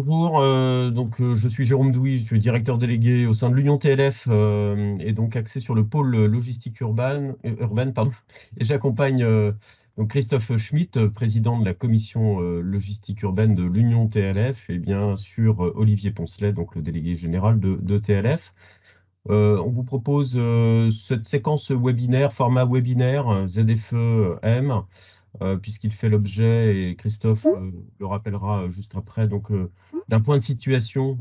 bonjour. Je suis Jérôme Douy, je suis directeur délégué au sein de l'Union TLF et donc axé sur le pôle logistique urbaine, pardon. Et j'accompagne donc Christophe Schmitt, président de la commission logistique urbaine de l'Union TLF, et bien sûr Olivier Poncelet, donc le délégué général de TLF. On vous propose cette séquence webinaire, format webinaire ZFE-M, puisqu'il fait l'objet, et Christophe le rappellera juste après, d'un point de situation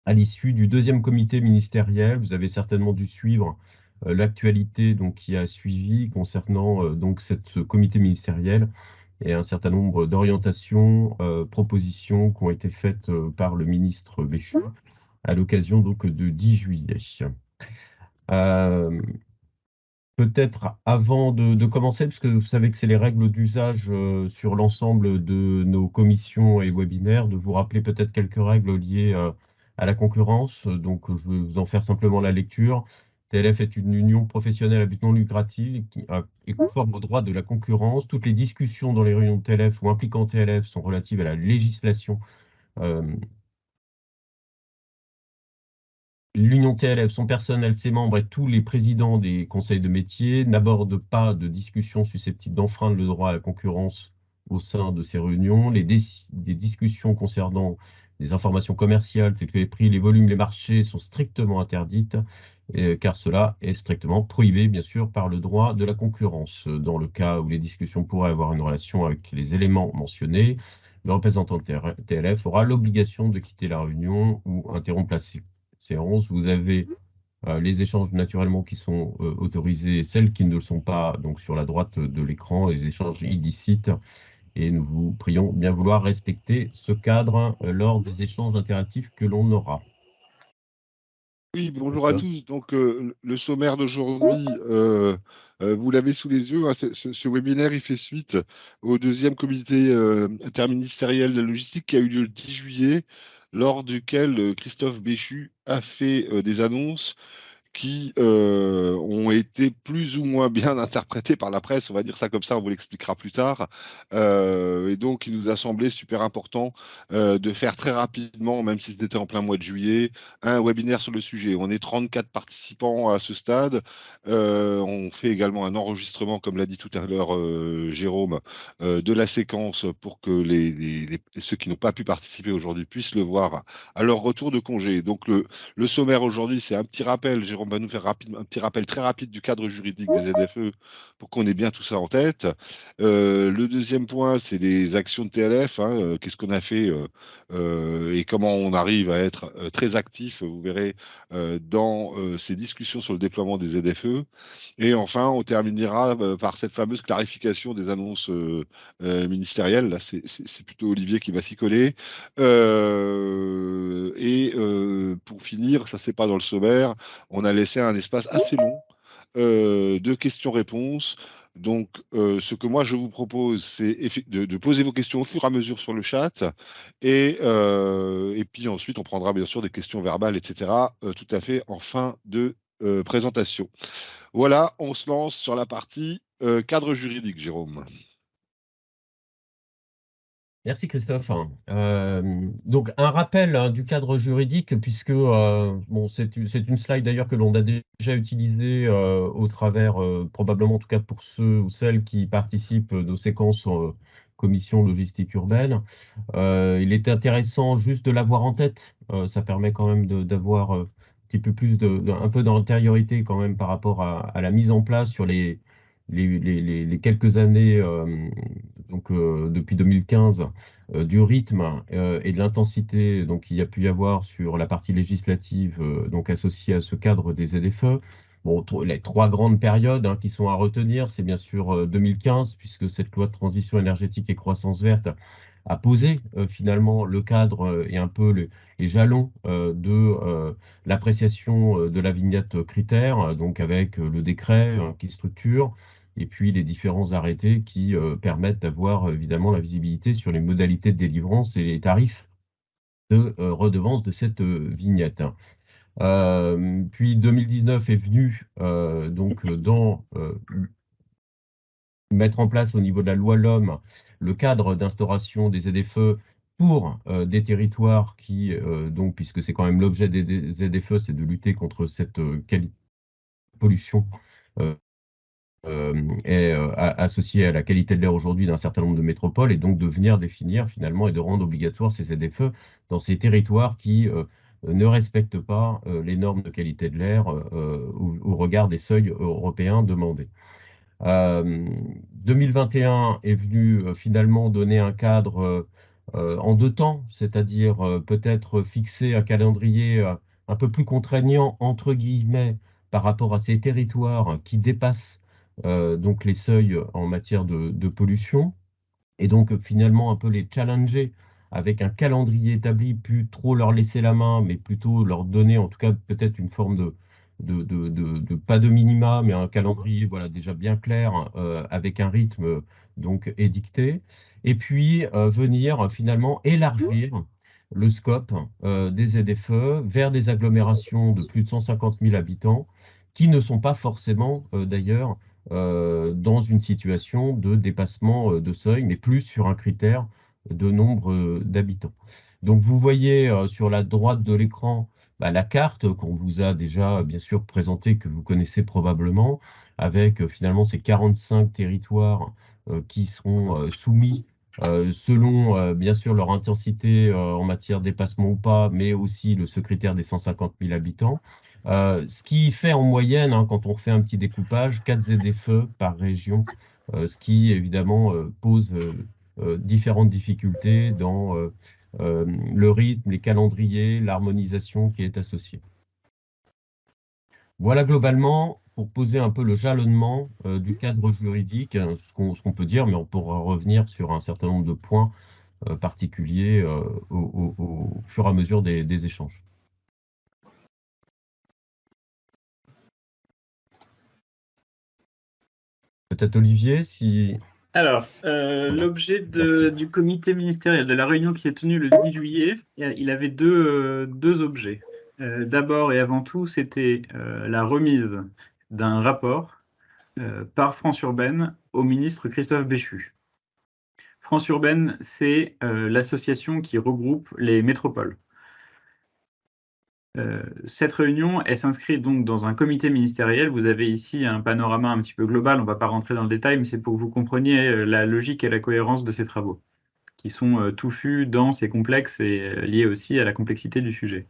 à l'issue du deuxième comité ministériel. Vous avez certainement dû suivre l'actualité qui a suivi concernant ce comité ministériel et un certain nombre d'orientations, propositions qui ont été faites par le ministre Béchu à l'occasion de 10 juillet. Euh, Peut-être avant de commencer, parce que vous savez que c'est les règles d'usage sur l'ensemble de nos commissions et webinaires, de vous rappeler peut-être quelques règles liées à la concurrence. Je vais vous en faire simplement la lecture. TLF est une union professionnelle à but non lucratif qui est conforme au droit de la concurrence. Toutes les discussions dans les réunions de TLF ou impliquant TLF sont relatives à la législation. euh, L'Union TLF, son personnel, ses membres et tous les présidents des conseils de métier n'abordent pas de discussions susceptibles d'enfreindre le droit à la concurrence au sein de ces réunions. Les discussions concernant les informations commerciales telles que les prix, les volumes, les marchés sont strictement interdites, car cela est strictement prohibé, bien sûr, par le droit de la concurrence. Dans le cas où les discussions pourraient avoir une relation avec les éléments mentionnés, le représentant de TLF aura l'obligation de quitter la réunion ou interrompre la séance. Vous avez les échanges naturellement qui sont autorisés, celles qui ne le sont pas, donc sur la droite de l'écran, les échanges illicites. Et nous vous prions bien vouloir respecter ce cadre lors des échanges interactifs que l'on aura. Oui, bonjour à Christophe. tous. Le sommaire d'aujourd'hui, vous l'avez sous les yeux, hein. Ce webinaire, il fait suite au deuxième comité interministériel de la logistique qui a eu lieu le 10 juillet, lors duquel Christophe Béchu a fait des annonces qui ont été plus ou moins bien interprétés par la presse, on va dire ça comme ça, on vous l'expliquera plus tard. Et donc, il nous a semblé super important de faire très rapidement, même si c'était en plein mois de juillet, un webinaire sur le sujet. On est 34 participants à ce stade. On fait également un enregistrement, comme l'a dit tout à l'heure Jérôme, de la séquence pour que ceux qui n'ont pas pu participer aujourd'hui puissent le voir à leur retour de congé. Le sommaire aujourd'hui, c'est un petit rappel. Jérôme va nous faire un petit rappel très rapide du cadre juridique des ZFE pour qu'on ait bien tout ça en tête. Le deuxième point, c'est les actions de TLF, hein, qu'est-ce qu'on a fait et comment on arrive à être très actif, vous verrez, dans ces discussions sur le déploiement des ZFE. Et enfin, on terminera par cette fameuse clarification des annonces ministérielles. Là, c'est plutôt Olivier qui va s'y coller. Pour finir, ça c'est pas dans le sommaire, on a laissé un espace assez long de questions-réponses. Ce que moi je vous propose, c'est de poser vos questions au fur et à mesure sur le chat, et puis ensuite on prendra bien sûr des questions verbales, etc., tout à fait en fin de présentation. Voilà, on se lance sur la partie cadre juridique, Jérôme. Merci Christophe. Un rappel du cadre juridique, puisque c'est une slide d'ailleurs que l'on a déjà utilisée au travers, probablement en tout cas pour ceux ou celles qui participent nos séquences commission logistique urbaine. Il était intéressant juste de l'avoir en tête. Ça permet quand même d'avoir un petit peu plus un peu d'antériorité quand même par rapport à la mise en place sur les quelques années, depuis 2015, du rythme et de l'intensité qu'il y a pu y avoir sur la partie législative associée à ce cadre des ZFE. Bon, les trois grandes périodes qui sont à retenir, c'est bien sûr 2015, puisque cette loi de transition énergétique et croissance verte a posé finalement le cadre et un peu les jalons de l'appréciation de la vignette critère, donc avec le décret qui structure, et puis les différents arrêtés qui permettent d'avoir évidemment la visibilité sur les modalités de délivrance et les tarifs de redevance de cette vignette. Puis 2019 est venu mettre en place au niveau de la loi LOM le cadre d'instauration des ZFE pour des territoires qui, donc, puisque c'est quand même l'objet des ZFE, c'est de lutter contre cette pollution est associée à la qualité de l'air aujourd'hui d'un certain nombre de métropoles, et donc de venir définir finalement et de rendre obligatoire ces ZFE dans ces territoires qui ne respectent pas les normes de qualité de l'air au regard des seuils européens demandés. 2021 est venu finalement donner un cadre en 2 temps, c'est-à-dire peut-être fixer un calendrier un peu plus contraignant, entre guillemets, par rapport à ces territoires qui dépassent donc les seuils en matière de pollution, et donc finalement un peu les challenger avec un calendrier établi, plus trop leur laisser la main, mais plutôt leur donner en tout cas peut-être une forme pas de minima, mais un calendrier voilà, déjà bien clair, avec un rythme donc édicté, et puis venir finalement élargir le scope des ZFE vers des agglomérations de plus de 150 000 habitants, qui ne sont pas forcément d'ailleurs dans une situation de dépassement de seuil, mais plus sur un critère de nombre d'habitants. Donc vous voyez sur la droite de l'écran bah, la carte qu'on vous a déjà bien sûr présentée, que vous connaissez probablement, avec finalement ces 45 territoires qui seront soumis selon bien sûr leur intensité en matière de dépassement ou pas, mais aussi ce critère des 150 000 habitants. Ce qui fait en moyenne, hein, quand on fait un petit découpage, 4 ZFE par région, ce qui évidemment pose différentes difficultés dans le rythme, les calendriers, l'harmonisation qui est associée. Voilà globalement pour poser un peu le jalonnement du cadre juridique, hein, ce qu'on peut dire, mais on pourra revenir sur un certain nombre de points particuliers au fur et à mesure des échanges. Peut-être Olivier, si... Alors, Voilà. l'objet Merci. du comité ministériel de la réunion qui est tenue le 10 juillet, il avait deux objets. D'abord et avant tout, c'était la remise d'un rapport par France Urbaine au ministre Christophe Béchu. France Urbaine, c'est l'association qui regroupe les métropoles. Cette réunion, elle s'inscrit donc dans un comité ministériel. Vous avez ici un panorama un petit peu global, on ne va pas rentrer dans le détail, mais c'est pour que vous compreniez la logique et la cohérence de ces travaux, qui sont touffus, denses et complexes, et liés aussi à la complexité du sujet.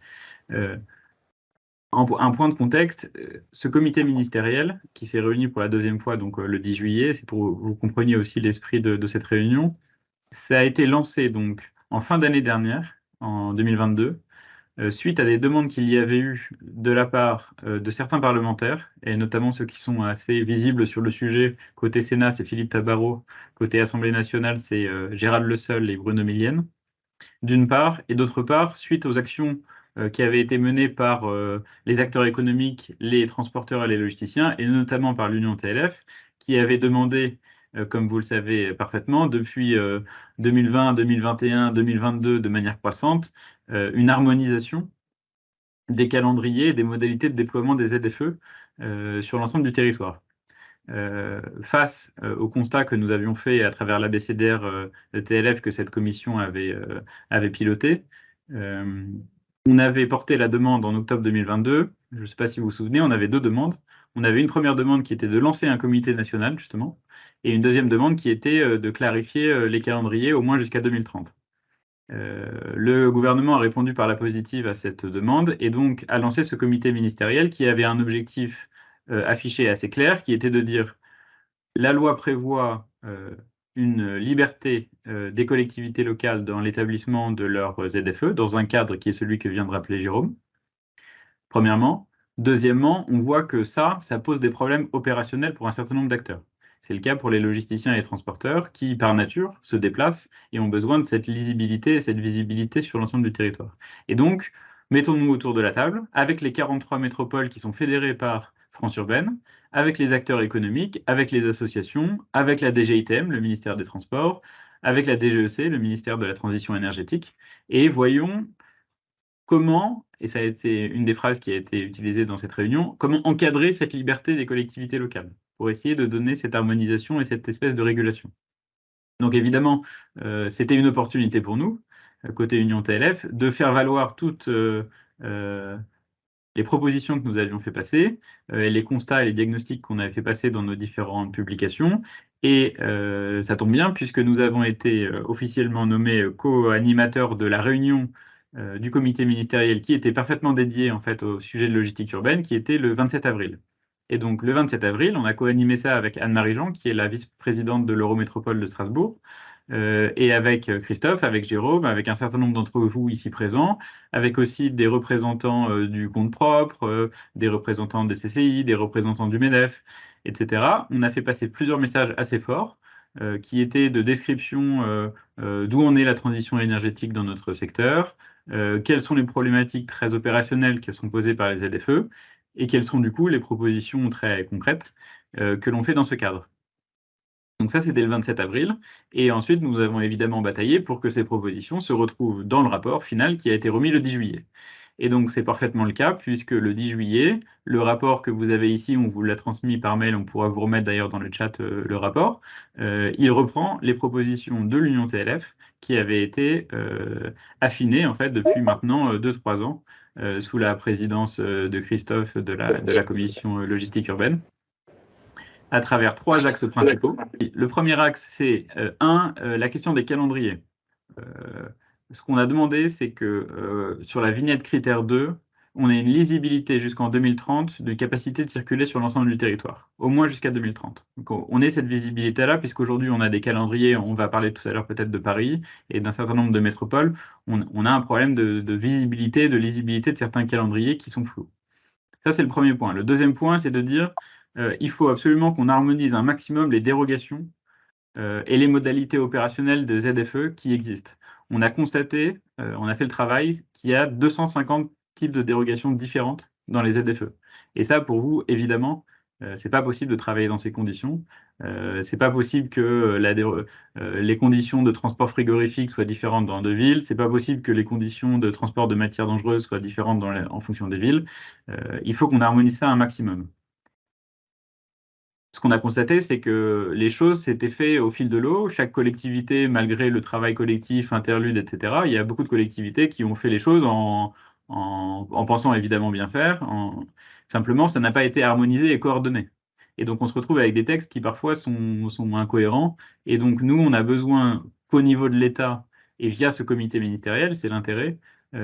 Un point de contexte, ce comité ministériel, qui s'est réuni pour la deuxième fois donc, le 10 juillet, c'est pour que vous compreniez aussi l'esprit de cette réunion, ça a été lancé donc en fin d'année dernière, en 2022, suite à des demandes qu'il y avait eu de la part de certains parlementaires, et notamment ceux qui sont assez visibles sur le sujet. Côté Sénat, c'est Philippe Tabarot. Côté Assemblée nationale, c'est Gérald Le Seul et Bruno Millienne, d'une part, et d'autre part, suite aux actions qui avaient été menées par les acteurs économiques, les transporteurs et les logisticiens, et notamment par l'Union TLF, qui avait demandé, comme vous le savez parfaitement, depuis 2020, 2021, 2022, de manière croissante, une harmonisation des calendriers et des modalités de déploiement des ZFE sur l'ensemble du territoire. Face au constat que nous avions fait à travers l'ABCDR TLF que cette commission avait piloté, on avait porté la demande en octobre 2022. Je ne sais pas si vous vous souvenez, on avait deux demandes. On avait une première demande qui était de lancer un comité national, justement, et une deuxième demande qui était de clarifier les calendriers au moins jusqu'à 2030. Le gouvernement a répondu par la positive à cette demande et donc a lancé ce comité ministériel qui avait un objectif affiché assez clair, qui était de dire: la loi prévoit une liberté des collectivités locales dans l'établissement de leurs ZFE, dans un cadre qui est celui que vient de rappeler Jérôme, premièrement. Deuxièmement, on voit que ça pose des problèmes opérationnels pour un certain nombre d'acteurs. C'est le cas pour les logisticiens et les transporteurs qui, par nature, se déplacent et ont besoin de cette lisibilité et cette visibilité sur l'ensemble du territoire. Et donc, mettons-nous autour de la table, avec les 43 métropoles qui sont fédérées par France Urbaine, avec les acteurs économiques, avec les associations, avec la DGITM, le ministère des Transports, avec la DGEC, le ministère de la Transition énergétique, et voyons comment, et ça a été une des phrases qui a été utilisée dans cette réunion, comment encadrer cette liberté des collectivités locales pour essayer de donner cette harmonisation et cette espèce de régulation. Donc évidemment, c'était une opportunité pour nous. côté Union TLF, de faire valoir toutes les propositions que nous avions fait passer, les constats et les diagnostics qu'on avait fait passer dans nos différentes publications. Et ça tombe bien puisque nous avons été officiellement nommés co-animateurs de la réunion du comité ministériel qui était parfaitement dédié en fait au sujet de logistique urbaine, qui était le 27 avril. Et donc le 27 avril, on a co-animé ça avec Anne-Marie Jean, qui est la vice-présidente de l'Eurométropole de Strasbourg, et avec Christophe, avec Jérôme, avec un certain nombre d'entre vous ici présents, avec aussi des représentants du compte propre, des représentants des CCI, des représentants du MEDEF, etc. On a fait passer plusieurs messages assez forts qui étaient de description d'où en est la transition énergétique dans notre secteur, quelles sont les problématiques très opérationnelles qui sont posées par les ZFE, et quelles sont du coup les propositions très concrètes que l'on fait dans ce cadre. Donc ça, c'était le 27 avril. Et ensuite, nous avons évidemment bataillé pour que ces propositions se retrouvent dans le rapport final qui a été remis le 10 juillet. Et donc, c'est parfaitement le cas, puisque le 10 juillet, le rapport que vous avez ici, on vous l'a transmis par mail, on pourra vous remettre d'ailleurs dans le chat le rapport, il reprend les propositions de l'Union TLF qui avaient été affinées en fait depuis maintenant 2-3 ans sous la présidence de Christophe de la commission logistique urbaine, à travers 3 axes principaux. Le premier axe, c'est la question des calendriers. Ce qu'on a demandé, c'est que sur la vignette critère 2, on ait une lisibilité jusqu'en 2030 de capacité de circuler sur l'ensemble du territoire, au moins jusqu'à 2030. Donc on ait cette visibilité-là, puisqu'aujourd'hui on a des calendriers, on va parler tout à l'heure peut-être de Paris et d'un certain nombre de métropoles, on a un problème de visibilité, de lisibilité de certains calendriers qui sont flous. Ça, c'est le premier point. Le deuxième point, c'est de dire il faut absolument qu'on harmonise un maximum les dérogations et les modalités opérationnelles de ZFE qui existent. On a constaté, on a fait le travail, qu'il y a 250 types de dérogations différentes dans les ZFE. Et ça, pour vous, évidemment, c'est pas possible de travailler dans ces conditions. C'est pas possible que les conditions de transport frigorifique soient différentes dans 2 villes. C'est pas possible que les conditions de transport de matières dangereuses soient différentes en fonction des villes. Il faut qu'on harmonise ça un maximum. Ce qu'on a constaté, c'est que les choses s'étaient faites au fil de l'eau. Chaque collectivité, malgré le travail collectif, interlude, etc., il y a beaucoup de collectivités qui ont fait les choses en pensant évidemment bien faire. Simplement, ça n'a pas été harmonisé et coordonné. Et donc, on se retrouve avec des textes qui parfois sont incohérents. Et donc, nous, on a besoin qu'au niveau de l'État et via ce comité ministériel, c'est l'intérêt,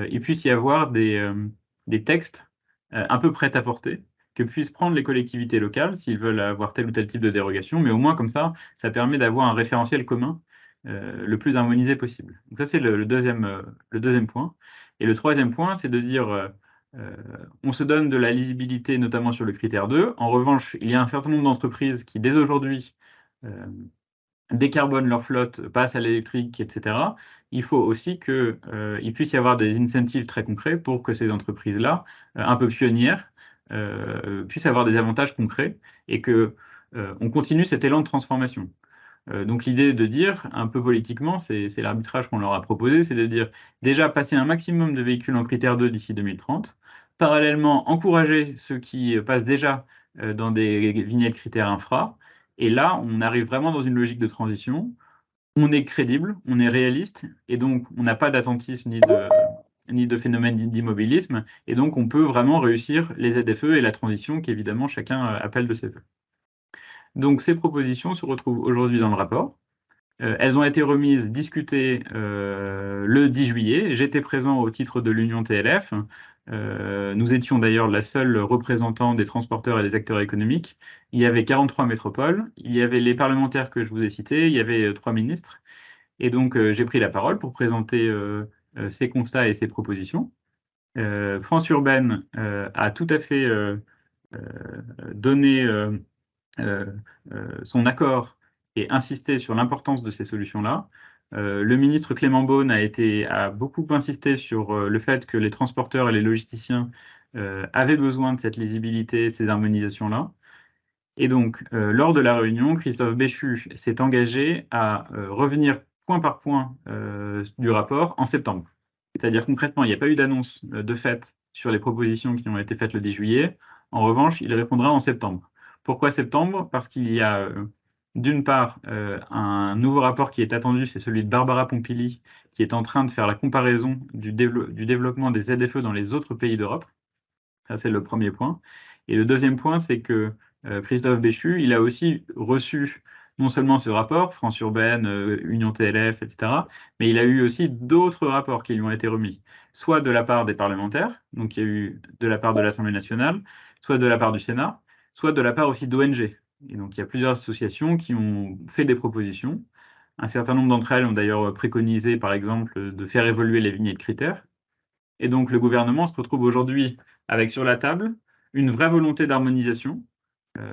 il puisse y avoir des textes un peu prêts à porter que puissent prendre les collectivités locales s'ils veulent avoir tel ou tel type de dérogation, mais au moins comme ça permet d'avoir un référentiel commun le plus harmonisé possible. Donc ça, c'est le deuxième point. Et le troisième point, c'est de dire on se donne de la lisibilité, notamment sur le critère 2. En revanche, il y a un certain nombre d'entreprises qui, dès aujourd'hui, décarbonent leur flotte, passent à l'électrique, etc. Il faut aussi qu'il puisse y avoir des incentives très concrets pour que ces entreprises-là, un peu pionnières, puissent avoir des avantages concrets et que on continue cet élan de transformation. Donc l'idée de dire, un peu politiquement, c'est l'arbitrage qu'on leur a proposé, c'est de dire déjà passer un maximum de véhicules en critère 2 d'ici 2030, parallèlement encourager ceux qui passent déjà dans des vignettes critères infra, et là on arrive vraiment dans une logique de transition, on est crédible, on est réaliste, et donc on n'a pas d'attentisme ni de phénomène d'immobilisme, et donc on peut vraiment réussir les ZFE et la transition qu'évidemment chacun appelle de ses vœux. Donc ces propositions se retrouvent aujourd'hui dans le rapport. Elles ont été remises, discutées le 10 juillet. J'étais présent au titre de l'Union TLF. Nous étions d'ailleurs la seule représentant des transporteurs et des acteurs économiques. Il y avait 43 métropoles, il y avait les parlementaires que je vous ai cités, il y avait 3 ministres. Et donc j'ai pris la parole pour présenter ces constats et ces propositions. France Urbaine a tout à fait donné son accord et insisté sur l'importance de ces solutions-là. Le ministre Clément Beaune a beaucoup insisté sur le fait que les transporteurs et les logisticiens avaient besoin de cette lisibilité, ces harmonisations-là. Et donc, lors de la réunion, Christophe Béchu s'est engagé à revenir point par point du rapport en septembre. C'est-à-dire concrètement, il n'y a pas eu d'annonce de fait sur les propositions qui ont été faites le 10 juillet. En revanche, il répondra en septembre. Pourquoi septembre? Parce qu'il y a D'une part, un nouveau rapport qui est attendu, c'est celui de Barbara Pompili, qui est en train de faire la comparaison du développement des ZFE dans les autres pays d'Europe. Ça, c'est le premier point. Et le deuxième point, c'est que Christophe Béchu, il a aussi reçu non seulement ce rapport, France Urbaine, Union TLF, etc., mais il a eu aussi d'autres rapports qui lui ont été remis, soit de la part des parlementaires, donc il y a eu de la part de l'Assemblée nationale, soit de la part du Sénat, soit de la part aussi d'ONG. Et donc il y a plusieurs associations qui ont fait des propositions. Un certain nombre d'entre elles ont d'ailleurs préconisé, par exemple, de faire évoluer les vignettes critères. Et donc le gouvernement se retrouve aujourd'hui avec sur la table une vraie volonté d'harmonisation,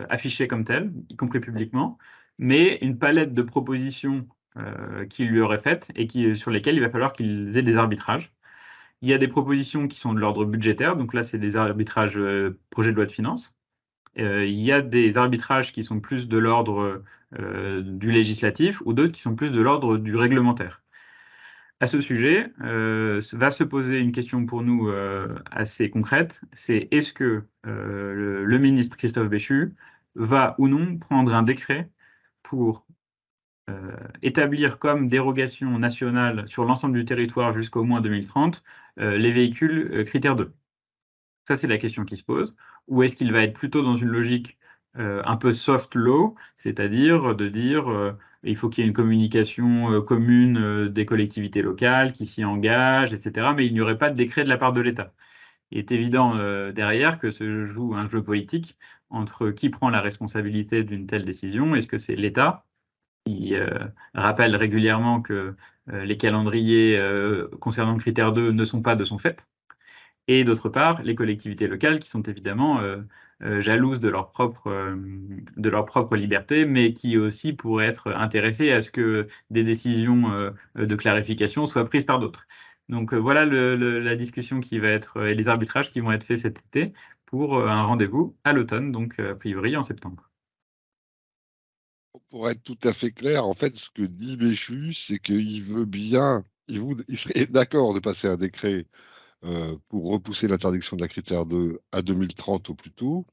affichée comme telle, y compris publiquement, mais une palette de propositions qui lui auraient faites et sur lesquelles il va falloir qu'ils aient des arbitrages. Il y a des propositions qui sont de l'ordre budgétaire, donc là c'est des arbitrages projet de loi de finances. Il y a des arbitrages qui sont plus de l'ordre du législatif ou d'autres qui sont plus de l'ordre du réglementaire. À ce sujet, va se poser une question pour nous assez concrète, c'est est-ce que le ministre Christophe Béchu va ou non prendre un décret pour établir comme dérogation nationale sur l'ensemble du territoire jusqu'au moins 2030 les véhicules critère 2. Ça, c'est la question qui se pose. Ou est-ce qu'il va être plutôt dans une logique un peu soft law, c'est-à-dire de dire il faut qu'il y ait une communication commune des collectivités locales qui s'y engagent, etc. Mais il n'y aurait pas de décret de la part de l'État. Il est évident derrière que se joue un jeu politique entre qui prend la responsabilité d'une telle décision. Est-ce que c'est l'État qui rappelle régulièrement que les calendriers concernant le critère 2 ne sont pas de son fait? Et d'autre part, les collectivités locales qui sont évidemment jalouses de leur propre liberté, mais qui aussi pourraient être intéressées à ce que des décisions de clarification soient prises par d'autres. Donc voilà la discussion qui va être et les arbitrages qui vont être faits cet été pour un rendez-vous à l'automne, donc a priori en septembre. Pour être tout à fait clair, en fait, ce que dit Béchu, c'est qu'il veut bien, il serait d'accord de passer un décret pour repousser l'interdiction de la critère 2 à 2030 au plus tôt,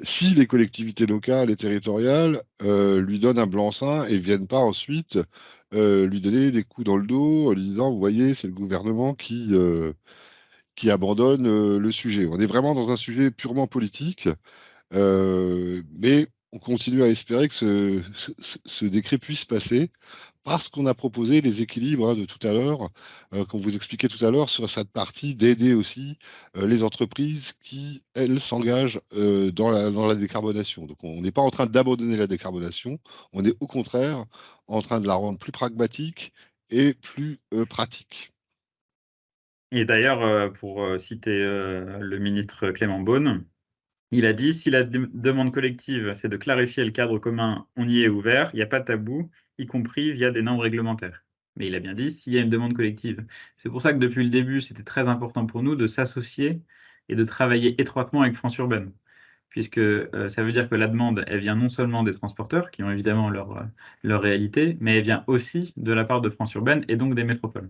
si les collectivités locales et territoriales lui donnent un blanc-seing et viennent pas ensuite lui donner des coups dans le dos en lui disant, vous voyez, c'est le gouvernement qui abandonne le sujet. On est vraiment dans un sujet purement politique, mais on continue à espérer que ce décret puisse passer parce qu'on a proposé les équilibres de tout à l'heure, qu'on vous expliquait tout à l'heure sur cette partie d'aider aussi les entreprises qui, elles, s'engagent dans la décarbonation. Donc on n'est pas en train d'abandonner la décarbonation, on est au contraire en train de la rendre plus pragmatique et plus pratique. Et d'ailleurs, pour citer le ministre Clément Beaune, il a dit, si la demande collective, c'est de clarifier le cadre commun, on y est ouvert, il n'y a pas de tabou, y compris via des normes réglementaires. Mais il a bien dit, s'il y a une demande collective. C'est pour ça que depuis le début, c'était très important pour nous de s'associer et de travailler étroitement avec France Urbaine, puisque ça veut dire que la demande, elle vient non seulement des transporteurs, qui ont évidemment leur réalité, mais elle vient aussi de la part de France Urbaine et donc des métropoles.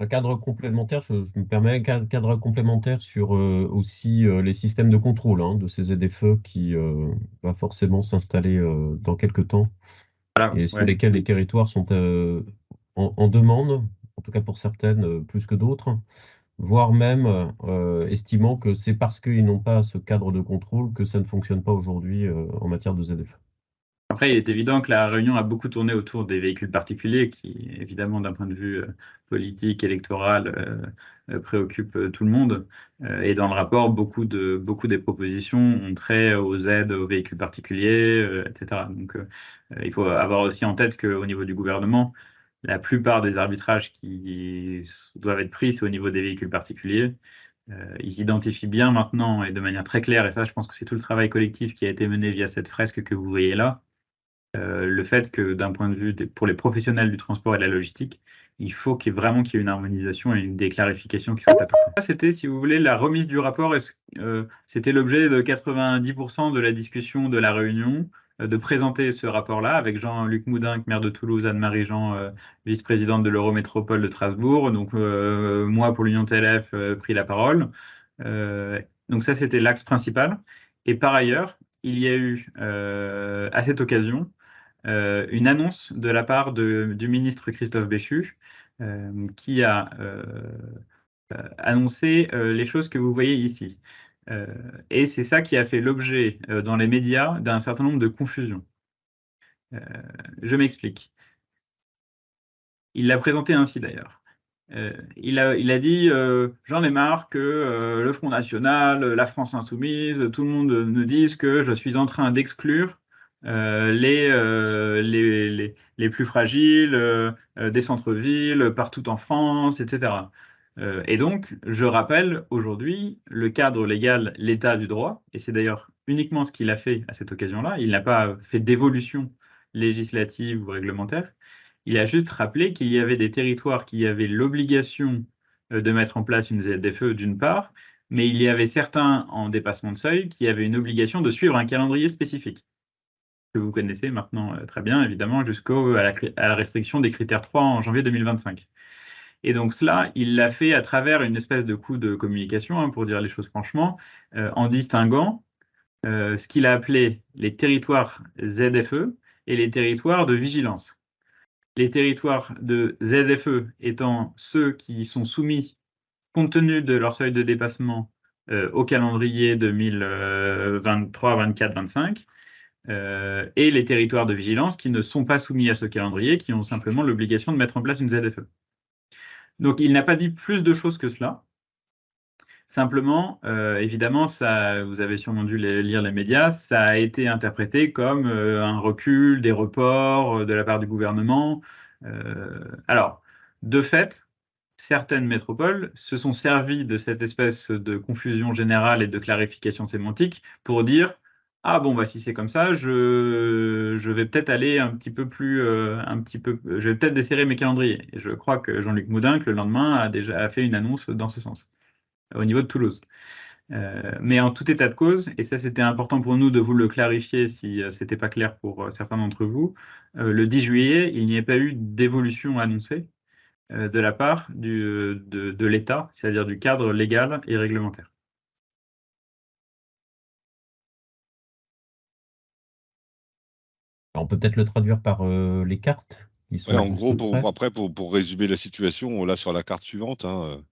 Un cadre complémentaire, je me permets un cadre complémentaire sur aussi les systèmes de contrôle de ces ZFE qui va forcément s'installer dans quelques temps Voilà, et sur ouais. lesquels les territoires sont en demande, en tout cas pour certaines plus que d'autres, voire même estimant que c'est parce qu'ils n'ont pas ce cadre de contrôle que ça ne fonctionne pas aujourd'hui en matière de ZFE. Après, il est évident que la Réunion a beaucoup tourné autour des véhicules particuliers qui, évidemment, d'un point de vue politique, électoral, préoccupent tout le monde. Et dans le rapport, beaucoup des propositions ont trait aux aides aux véhicules particuliers, etc. Donc, il faut avoir aussi en tête qu'au niveau du gouvernement, la plupart des arbitrages qui doivent être pris, c'est au niveau des véhicules particuliers. Ils identifient bien maintenant et de manière très claire, et ça, je pense que c'est tout le travail collectif qui a été mené via cette fresque que vous voyez là, le fait que d'un point de vue pour les professionnels du transport et de la logistique, il faut vraiment qu'il y ait une harmonisation et des clarifications qui soient apportées. Ça, c'était, si vous voulez, la remise du rapport. C'était l'objet de 90% de la discussion de la réunion, de présenter ce rapport-là avec Jean-Luc Moudinque, maire de Toulouse, Anne-Marie Jean, vice-présidente de l'Eurométropole de Strasbourg. Donc, moi, pour l'Union TLF, pris la parole. Donc ça, c'était l'axe principal. Et par ailleurs, il y a eu à cette occasion une annonce de la part du ministre Christophe Béchu qui a annoncé les choses que vous voyez ici. Euh, et c'est ça qui a fait l'objet dans les médias d'un certain nombre de confusions. Euh, je m'explique. Il l'a présenté ainsi d'ailleurs. Il a dit j'en ai marre que le Front National, la France Insoumise, tout le monde me dise que je suis en train d'exclure les plus fragiles des centres-villes partout en France, etc. Et donc, je rappelle aujourd'hui le cadre légal, l'état du droit, et c'est d'ailleurs uniquement ce qu'il a fait à cette occasion-là. Il n'a pas fait d'évolution législative ou réglementaire. Il a juste rappelé qu'il y avait des territoires qui avaient l'obligation de mettre en place une ZFE d'une part, mais il y avait certains en dépassement de seuil qui avaient une obligation de suivre un calendrier spécifique, que vous connaissez maintenant très bien, évidemment, à la restriction des critères 3 en janvier 2025. Et donc cela, il l'a fait à travers une espèce de coup de communication, hein, pour dire les choses franchement, en distinguant ce qu'il a appelé les territoires ZFE et les territoires de vigilance. Les territoires de ZFE étant ceux qui sont soumis, compte tenu de leur seuil de dépassement, au calendrier 2023, 24, 25, et les territoires de vigilance qui ne sont pas soumis à ce calendrier, qui ont simplement l'obligation de mettre en place une ZFE. Donc il n'a pas dit plus de choses que cela. Simplement, évidemment, ça, vous avez sûrement dû lire les médias, ça a été interprété comme un recul, des reports de la part du gouvernement. Alors, de fait, certaines métropoles se sont servies de cette espèce de confusion générale et de clarification sémantique pour dire ah bon bah si c'est comme ça, je vais peut-être aller un petit peu plus je vais peut-être desserrer mes calendriers. Et je crois que Jean-Luc Moudenc le lendemain a fait une annonce dans ce sens au niveau de Toulouse. Mais en tout état de cause, et ça c'était important pour nous de vous le clarifier si ce n'était pas clair pour certains d'entre vous, le 10 juillet, il n'y a pas eu d'évolution annoncée de la part de l'État, c'est-à-dire du cadre légal et réglementaire. On peut peut-être le traduire par les cartes qui Ouais, sont en gros, juste prêtes. pour résumer la situation, là sur la carte suivante, hein,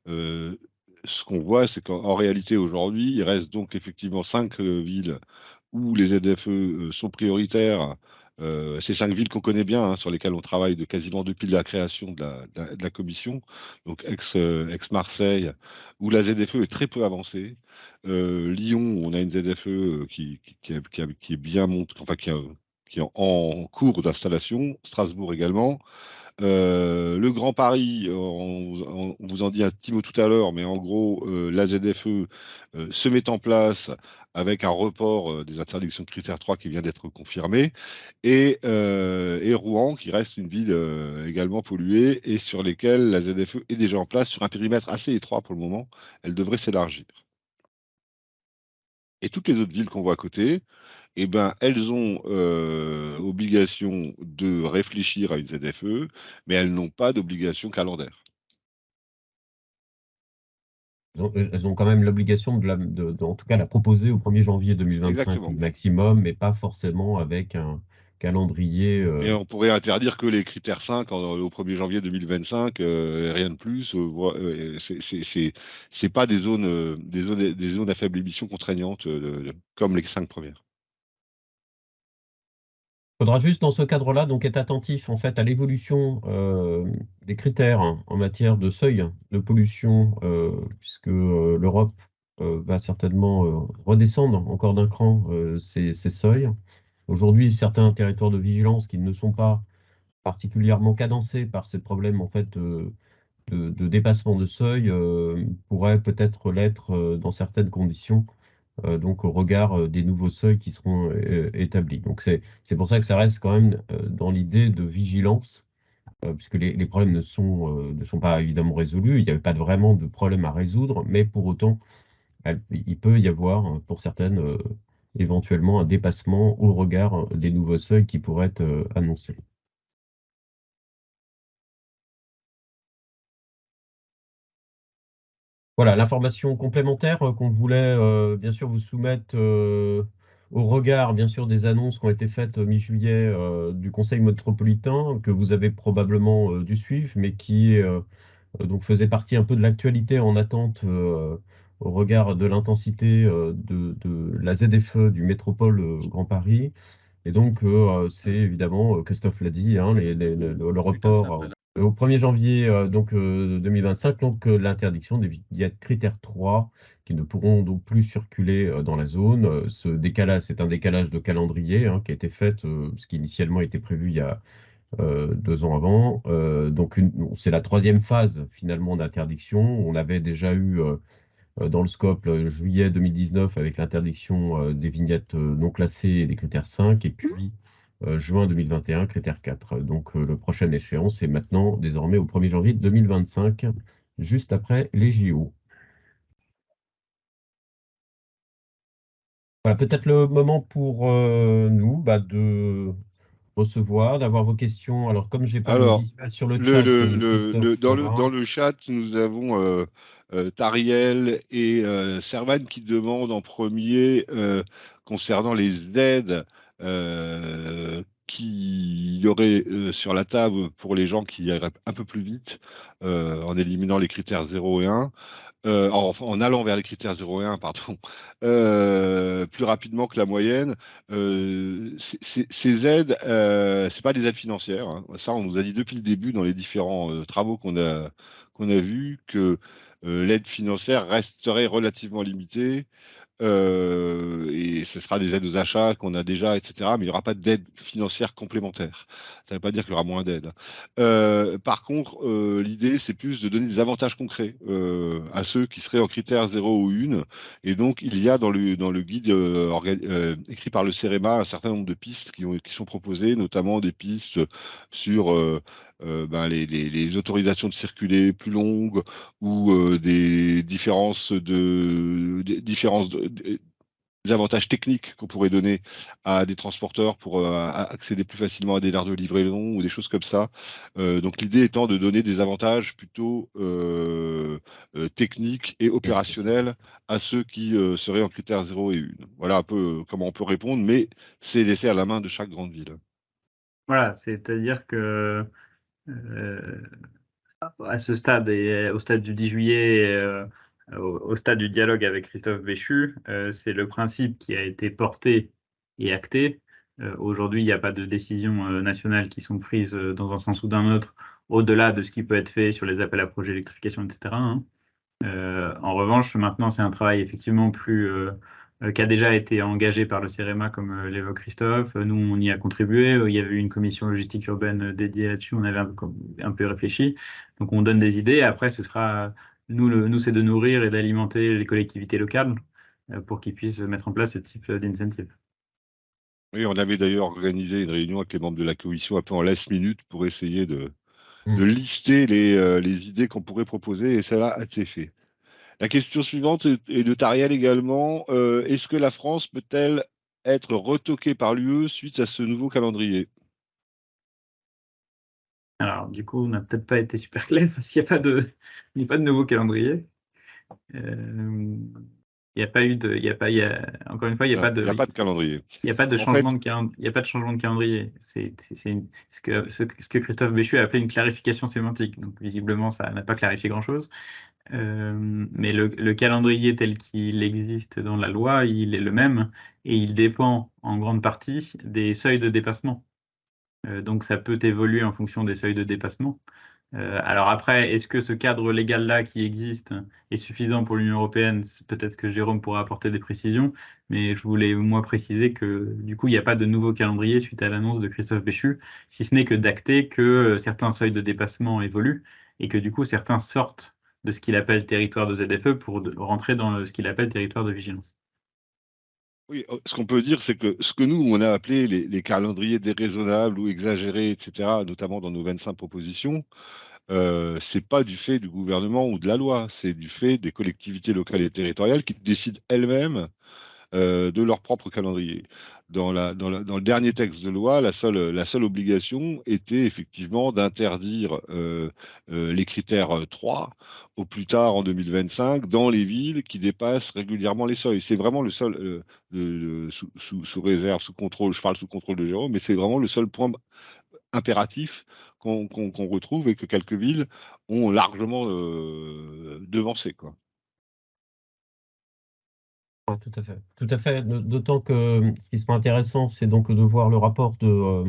ce qu'on voit, c'est qu'en réalité, aujourd'hui, il reste donc effectivement 5 villes où les ZFE sont prioritaires. Ces 5 villes qu'on connaît bien, hein, sur lesquelles on travaille quasiment depuis la création de la commission, donc ex-Marseille, où la ZFE est très peu avancée. Lyon, on a une ZFE qui est bien montée, enfin qui est en cours d'installation. Strasbourg également. Le Grand Paris, on vous en dit un petit mot tout à l'heure, mais en gros, la ZFE se met en place avec un report des interdictions de critère 3 qui vient d'être confirmé, et Rouen, qui reste une ville également polluée et sur lesquelles la ZFE est déjà en place sur un périmètre assez étroit pour le moment. Elle devrait s'élargir. Et toutes les autres villes qu'on voit à côté, eh ben, elles ont obligation de réfléchir à une ZFE, mais elles n'ont pas d'obligation calendaire. Elles ont quand même l'obligation en tout cas, la proposer au 1er janvier 2025 Exactement. maximum, mais pas forcément avec un calendrier. Mais on pourrait interdire que les critères 5 au 1er janvier 2025, et rien de plus. C'est pas des zones à faible émission contraignantes comme les 5 premières. Il faudra juste dans ce cadre-là donc être attentif en fait à l'évolution des critères, hein, en matière de seuil de pollution, puisque l'Europe va certainement redescendre encore d'un cran ces seuils. Aujourd'hui, certains territoires de vigilance qui ne sont pas particulièrement cadencés par ces problèmes en fait de dépassement de seuil pourraient peut-être l'être dans certaines conditions, donc au regard des nouveaux seuils qui seront établis. Donc c'est pour ça que ça reste quand même dans l'idée de vigilance, puisque les problèmes ne sont pas évidemment résolus, il n'y avait pas vraiment de problème à résoudre, mais pour autant, il peut y avoir pour certaines éventuellement un dépassement au regard des nouveaux seuils qui pourraient être annoncés. Voilà, l'information complémentaire qu'on voulait bien sûr vous soumettre au regard bien sûr des annonces qui ont été faites mi-juillet du Conseil métropolitain, que vous avez probablement dû suivre, mais qui donc faisait partie un peu de l'actualité en attente au regard de l'intensité de la ZFE du métropole Grand Paris. Et donc, c'est évidemment, Christophe l'a dit, hein, le report au 1er janvier 2025, donc l'interdiction des vignettes critères 3 qui ne pourront donc plus circuler dans la zone. Ce décalage, c'est un décalage de calendrier hein, qui a été fait, ce qui initialement était prévu il y a 2 ans avant. Donc, c'est la troisième phase finalement d'interdiction. On avait déjà eu dans le scope juillet 2019 avec l'interdiction des vignettes non classées et des critères 5, et puis juin 2021, critère 4. Donc le prochain échéance est maintenant désormais au 1er janvier 2025, juste après les JO. Voilà, peut-être le moment pour nous de recevoir, d'avoir vos questions. Alors, comme j'ai pas le Alors, visuel sur le chat, Christophe dans verra. le chat, nous avons Tariel et Servan qui demandent en premier concernant les aides qu'il y aurait sur la table pour les gens qui iraient un peu plus vite en éliminant les critères 0 et 1. En allant vers les critères 0 et 1, pardon, plus rapidement que la moyenne. Ces aides, c'est pas des aides financières, hein. Ça, on nous a dit depuis le début dans les différents travaux qu'on a vus que l'aide financière resterait relativement limitée. Et ce sera des aides aux achats qu'on a déjà, etc. Mais il n'y aura pas d'aide financière complémentaire. Ça ne veut pas dire qu'il y aura moins d'aide. Par contre, l'idée, c'est plus de donner des avantages concrets à ceux qui seraient en critère 0 ou 1. Et donc, il y a dans le guide écrit par le CEREMA un certain nombre de pistes qui sont proposées, notamment des pistes sur les autorisations de circuler plus longues, ou des des avantages techniques qu'on pourrait donner à des transporteurs pour accéder plus facilement à des aires de livraison ou des choses comme ça. Donc l'idée étant de donner des avantages plutôt techniques et opérationnels à ceux qui seraient en critères 0 et 1. Voilà un peu comment on peut répondre, mais c'est laissé à la main de chaque grande ville. Voilà, c'est-à-dire que à ce stade et au stade du 10 juillet, au stade du dialogue avec Christophe Béchu, c'est le principe qui a été porté et acté. Aujourd'hui, il n'y a pas de décisions nationales qui sont prises dans un sens ou d'un autre, au-delà de ce qui peut être fait sur les appels à projets d'électrification, etc., hein. En revanche, maintenant, c'est un travail effectivement qui a déjà été engagé par le CEREMA, comme l'évoque Christophe. Nous, on y a contribué. Il y avait eu une commission logistique urbaine dédiée là-dessus. On avait un peu réfléchi. Donc, on donne des idées. Après, ce sera nous, c'est de nourrir et d'alimenter les collectivités locales pour qu'ils puissent mettre en place ce type d'incentive. Oui, on avait d'ailleurs organisé une réunion avec les membres de la commission un peu en last minute pour essayer de Mm. lister les idées qu'on pourrait proposer, et cela a été fait. La question suivante est de Tariel également. Est-ce que la France peut-elle être retoquée par l'UE suite à ce nouveau calendrier? Alors, du coup, on n'a peut-être pas été super clair parce qu'il il n'y a pas de nouveau calendrier. Euh, il n'y a pas eu de, il y a pas, il y a, encore une fois, il n'y a Ah, pas il n'y a de, pas de calendrier. il y a pas de En fait, il y a pas de changement de calendrier. Ce que Christophe Béchu a appelé une clarification sémantique. Donc, visiblement, ça n'a pas clarifié grand-chose. Mais le calendrier tel qu'il existe dans la loi, il est le même et il dépend en grande partie des seuils de dépassement. Donc, ça peut évoluer en fonction des seuils de dépassement. Alors après, est-ce que ce cadre légal-là qui existe est suffisant pour l'Union européenne? Peut-être que Jérôme pourra apporter des précisions, mais je voulais moi préciser que du coup, il n'y a pas de nouveau calendrier suite à l'annonce de Christophe Béchu, si ce n'est que d'acter que certains seuils de dépassement évoluent et que du coup, certains sortent de ce qu'il appelle territoire de ZFE pour rentrer dans ce qu'il appelle territoire de vigilance. oui, ce qu'on peut dire, c'est que ce que nous, on a appelé les calendriers déraisonnables ou exagérés, etc., notamment dans nos 25 propositions, c'est pas du fait du gouvernement ou de la loi, c'est du fait des collectivités locales et territoriales qui décident elles-mêmes de leur propre calendrier. Dans le dernier texte de loi, la seule obligation était effectivement d'interdire les critères 3 au plus tard en 2025 dans les villes qui dépassent régulièrement les seuils. C'est vraiment le seul, sous réserve, sous contrôle, je parle sous contrôle de Jérôme, mais c'est vraiment le seul point impératif qu'on retrouve et que quelques villes ont largement devancé, quoi. Ouais, tout à fait. Tout à fait. D'autant que ce qui sera intéressant, c'est donc de voir le rapport de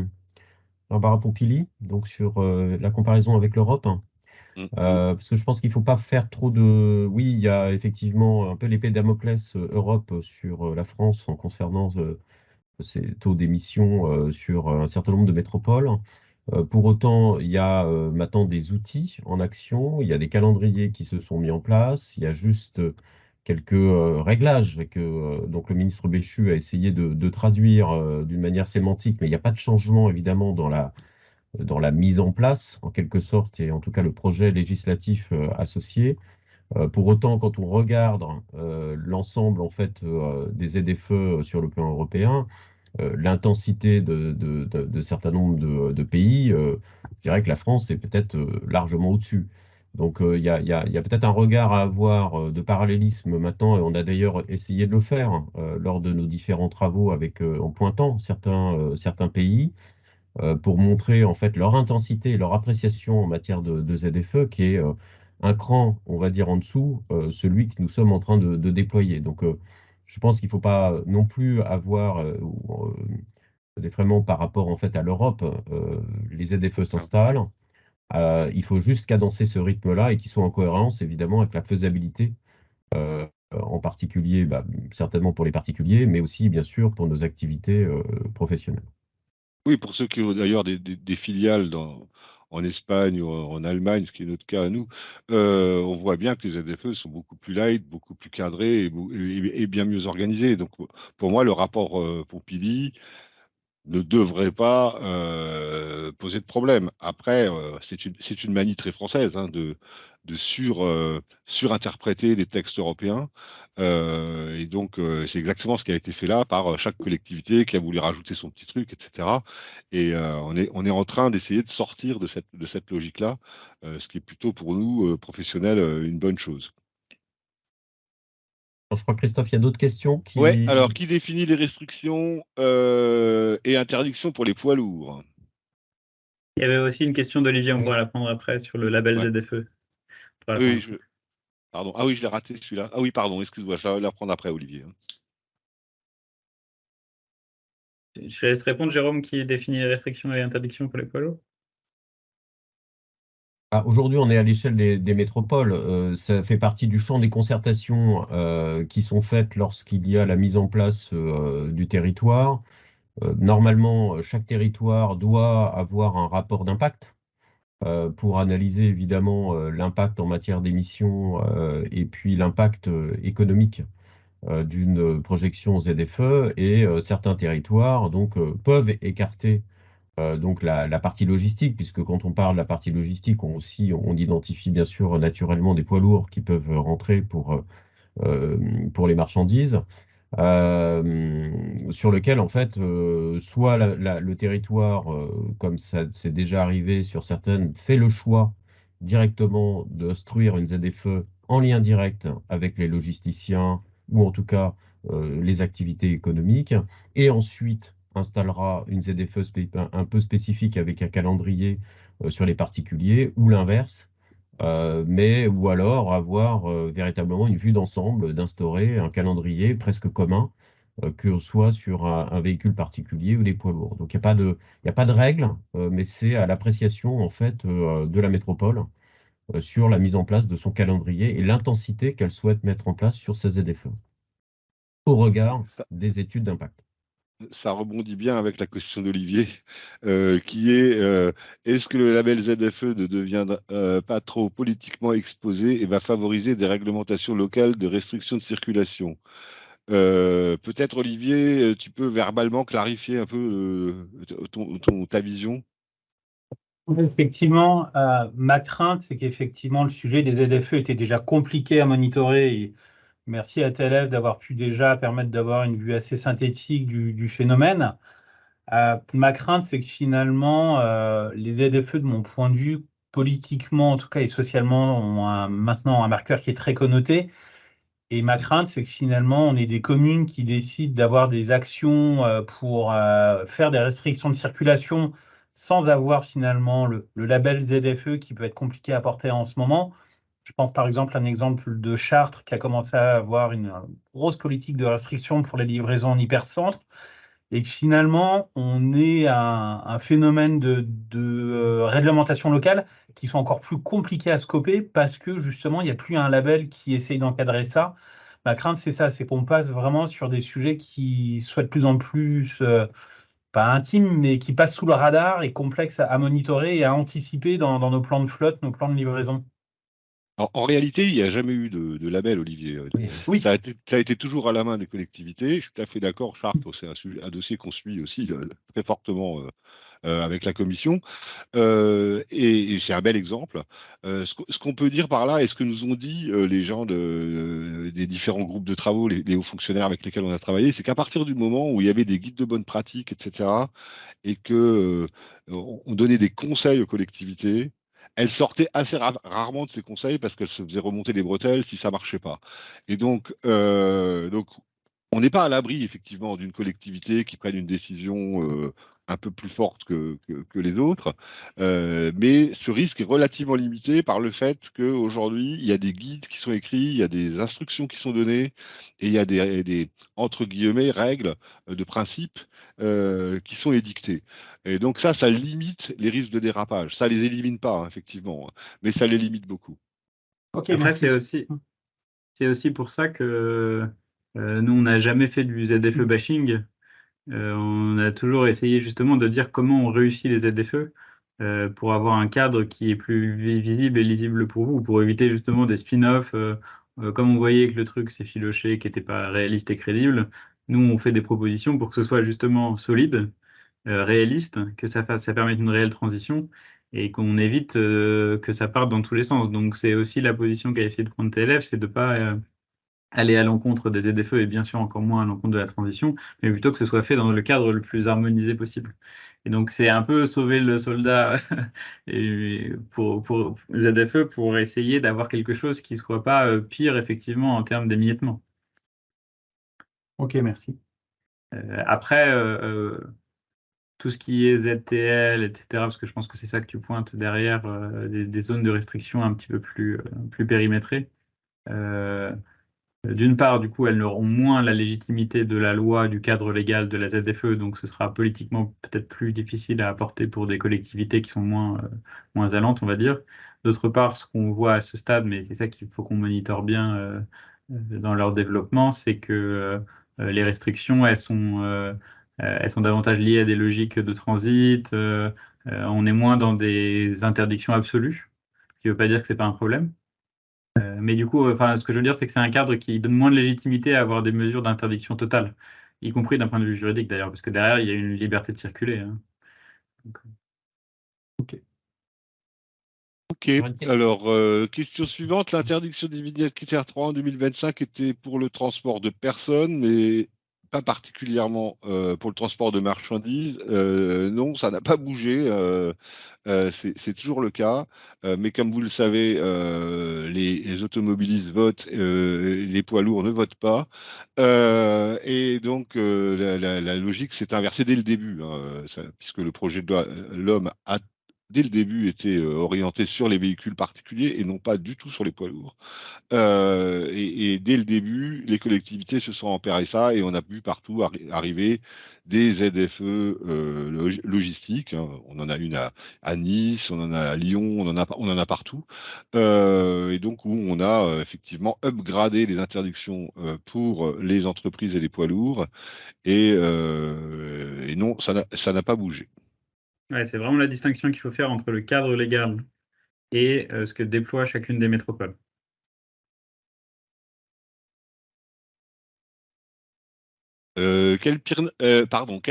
Barbara Pompili, donc sur la comparaison avec l'Europe. Parce que je pense qu'il ne faut pas faire trop de... Oui, il y a effectivement un peu l'épée de Damoclès Europe sur la France en concernant ces taux d'émissions sur un certain nombre de métropoles. Pour autant, il y a maintenant des outils en action, il y a des calendriers qui se sont mis en place, il y a juste quelques réglages que donc le ministre Béchu a essayé de traduire d'une manière sémantique, mais il n'y a pas de changement évidemment dans la mise en place, en quelque sorte, et en tout cas le projet législatif associé. Pour autant, quand on regarde l'ensemble en fait des ZFE sur le plan européen, l'intensité de certain nombre de pays, je dirais que la France est peut-être largement au-dessus. Donc il y a peut-être un regard à avoir de parallélisme maintenant, et on a d'ailleurs essayé de le faire lors de nos différents travaux en pointant certains pays pour montrer en fait leur intensité et leur appréciation en matière de ZFE, qui est un cran, on va dire, en dessous, celui que nous sommes en train de déployer. Donc, je pense qu'il ne faut pas non plus avoir d'effraiement par rapport en fait à l'Europe. Les ZFE s'installent. Il faut juste cadencer ce rythme-là et qu'il soit en cohérence, évidemment, avec la faisabilité, en particulier, certainement pour les particuliers, mais aussi, bien sûr, pour nos activités professionnelles. Oui, pour ceux qui ont d'ailleurs des filiales en Espagne ou en Allemagne, ce qui est notre cas à nous, on voit bien que les ZFE sont beaucoup plus light, beaucoup plus cadrés et bien mieux organisés. Donc, pour moi, le rapport Pompili ne devrait pas poser de problème. Après, c'est une manie très française, hein, de surinterpréter les textes européens. Et donc, c'est exactement ce qui a été fait là par chaque collectivité qui a voulu rajouter son petit truc, etc. Et on est en train d'essayer de sortir de cette logique-là, ce qui est plutôt pour nous, professionnels, une bonne chose. Je crois, Christophe, il y a d'autres questions Ouais, alors qui... qui définit les restrictions et interdictions pour les poids lourds? Il y avait aussi une question d'Olivier, on pourra la prendre après, sur le label Ouais. ZFE. On pourra la Oui, prendre. pardon. Ah oui, je l'ai raté celui-là. Ah oui, pardon, excuse-moi, je vais la prendre après, Olivier, hein. Je te laisse répondre, Jérôme, qui définit les restrictions et interdictions pour les poids lourds. Aujourd'hui, on est à l'échelle des métropoles. Ça fait partie du champ des concertations qui sont faites lorsqu'il y a la mise en place du territoire. Normalement, chaque territoire doit avoir un rapport d'impact pour analyser évidemment l'impact en matière d'émissions et puis l'impact économique d'une projection ZFE. Et certains territoires donc, peuvent écarter donc la partie logistique, puisque quand on parle de la partie logistique, on identifie bien sûr naturellement des poids lourds qui peuvent rentrer pour les marchandises, sur lequel en fait soit le territoire, comme ça c'est déjà arrivé sur certaines, fait le choix directement d'instruire une ZFE en lien direct avec les logisticiens ou en tout cas les activités économiques, et ensuite installera une ZFE un peu spécifique avec un calendrier sur les particuliers, ou l'inverse, ou alors avoir véritablement une vue d'ensemble, d'instaurer un calendrier presque commun, que ce soit sur un véhicule particulier ou des poids lourds. Donc il y a pas de règle, mais c'est à l'appréciation en fait de la métropole sur la mise en place de son calendrier et l'intensité qu'elle souhaite mettre en place sur ses ZFE au regard Ça, des études d'impact. ça rebondit bien avec la question d'Olivier, qui est est-ce que le label ZFE ne devient pas trop politiquement exposé et va favoriser des réglementations locales de restriction de circulation? Peut-être, Olivier, tu peux verbalement clarifier un peu ta vision? Effectivement, ma crainte, c'est qu'effectivement, le sujet des ZFE était déjà compliqué à monitorer Merci à TLF d'avoir pu déjà permettre d'avoir une vue assez synthétique du phénomène. Ma crainte, c'est que finalement, les ZFE, de mon point de vue, politiquement en tout cas et socialement, ont maintenant un marqueur qui est très connoté. Et ma crainte, c'est que finalement, on ait des communes qui décident d'avoir des actions pour faire des restrictions de circulation sans avoir finalement le label ZFE qui peut être compliqué à porter en ce moment. Je pense par exemple à un exemple de Chartres qui a commencé à avoir une grosse politique de restriction pour les livraisons en hypercentre et que finalement, on ait un phénomène de réglementation locale qui sont encore plus compliqués à scoper parce que justement, il n'y a plus un label qui essaye d'encadrer ça. Ma crainte, c'est ça, c'est qu'on passe vraiment sur des sujets qui soient de plus en plus, pas intimes, mais qui passent sous le radar et complexes à monitorer et à anticiper dans nos plans de flotte, nos plans de livraison. En réalité, il n'y a jamais eu de label, Olivier. Oui. Oui, Ça a été toujours à la main des collectivités. Je suis tout à fait d'accord, Chartres, c'est un dossier qu'on suit aussi très fortement avec la Commission. Et c'est un bel exemple. Ce qu'on peut dire par là, et ce que nous ont dit les gens des différents groupes de travaux, les hauts fonctionnaires avec lesquels on a travaillé, c'est qu'à partir du moment où il y avait des guides de bonne pratique, etc., et que on donnait des conseils aux collectivités, elles sortaient assez rarement de ces conseils parce qu'elles se faisaient remonter les bretelles si ça marchait pas. Et donc on n'est pas à l'abri effectivement d'une collectivité qui prenne une décision un peu plus forte que les autres, mais ce risque est relativement limité par le fait qu'aujourd'hui il y a des guides qui sont écrits, il y a des instructions qui sont données et il y a des entre guillemets règles de principe qui sont édictées. Et donc ça limite les risques de dérapage. Ça les élimine pas, hein, effectivement, hein, mais ça les limite beaucoup. ok, Après, merci. c'est aussi pour ça que nous, on n'a jamais fait du ZFE bashing. On a toujours essayé justement de dire comment on réussit les ZFE pour avoir un cadre qui est plus visible et lisible pour vous, pour éviter justement des spin-offs. Comme on voyait que le truc s'est filoché, qui n'était pas réaliste et crédible, nous, on fait des propositions pour que ce soit justement solide, réaliste, que ça permette une réelle transition et qu'on évite que ça parte dans tous les sens. Donc, c'est aussi la position qu'a essayé de prendre TLF, c'est de ne pas aller à l'encontre des ZFE et bien sûr encore moins à l'encontre de la transition, mais plutôt que ce soit fait dans le cadre le plus harmonisé possible. Et donc c'est un peu sauver le soldat et pour ZFE pour essayer d'avoir quelque chose qui soit pas pire effectivement en termes d'émiettement. Ok, merci. Après, tout ce qui est ZTL, etc., parce que je pense que c'est ça que tu pointes derrière, des zones de restriction un petit peu plus périmétrées. D'une part, du coup, elles n'auront moins la légitimité de la loi, du cadre légal de la ZFE, donc ce sera politiquement peut-être plus difficile à apporter pour des collectivités qui sont moins allantes, on va dire. D'autre part, ce qu'on voit à ce stade, mais c'est ça qu'il faut qu'on monitore bien dans leur développement, c'est que les restrictions, elles sont davantage liées à des logiques de transit. On est moins dans des interdictions absolues, ce qui ne veut pas dire que c'est pas un problème. Mais du coup, enfin, ce que je veux dire, c'est que c'est un cadre qui donne moins de légitimité à avoir des mesures d'interdiction totale, y compris d'un point de vue juridique d'ailleurs, parce que derrière, il y a une liberté de circuler, hein. Donc, Ok. Ok, alors question suivante, l'interdiction des vignettes critère 3 en 2025 était pour le transport de personnes, mais pas particulièrement pour le transport de marchandises. Non, ça n'a pas bougé, c'est toujours le cas, mais comme vous le savez, les automobilistes votent, les poids lourds ne votent pas. Et donc la logique s'est inversée dès le début, hein, puisque le projet de loi, l'homme a dès le début été orienté sur les véhicules particuliers et non pas du tout sur les poids lourds. Et dès le début, les collectivités se sont emparées ça et on a vu partout arriver des ZFE logistiques, hein. On en a une à Nice, on en a à Lyon, on en a partout. Et donc où on a effectivement upgradé les interdictions pour les entreprises et les poids lourds. Et non, ça n'a pas bougé. ouais, c'est vraiment la distinction qu'il faut faire entre le cadre légal et ce que déploie chacune des métropoles. Quelle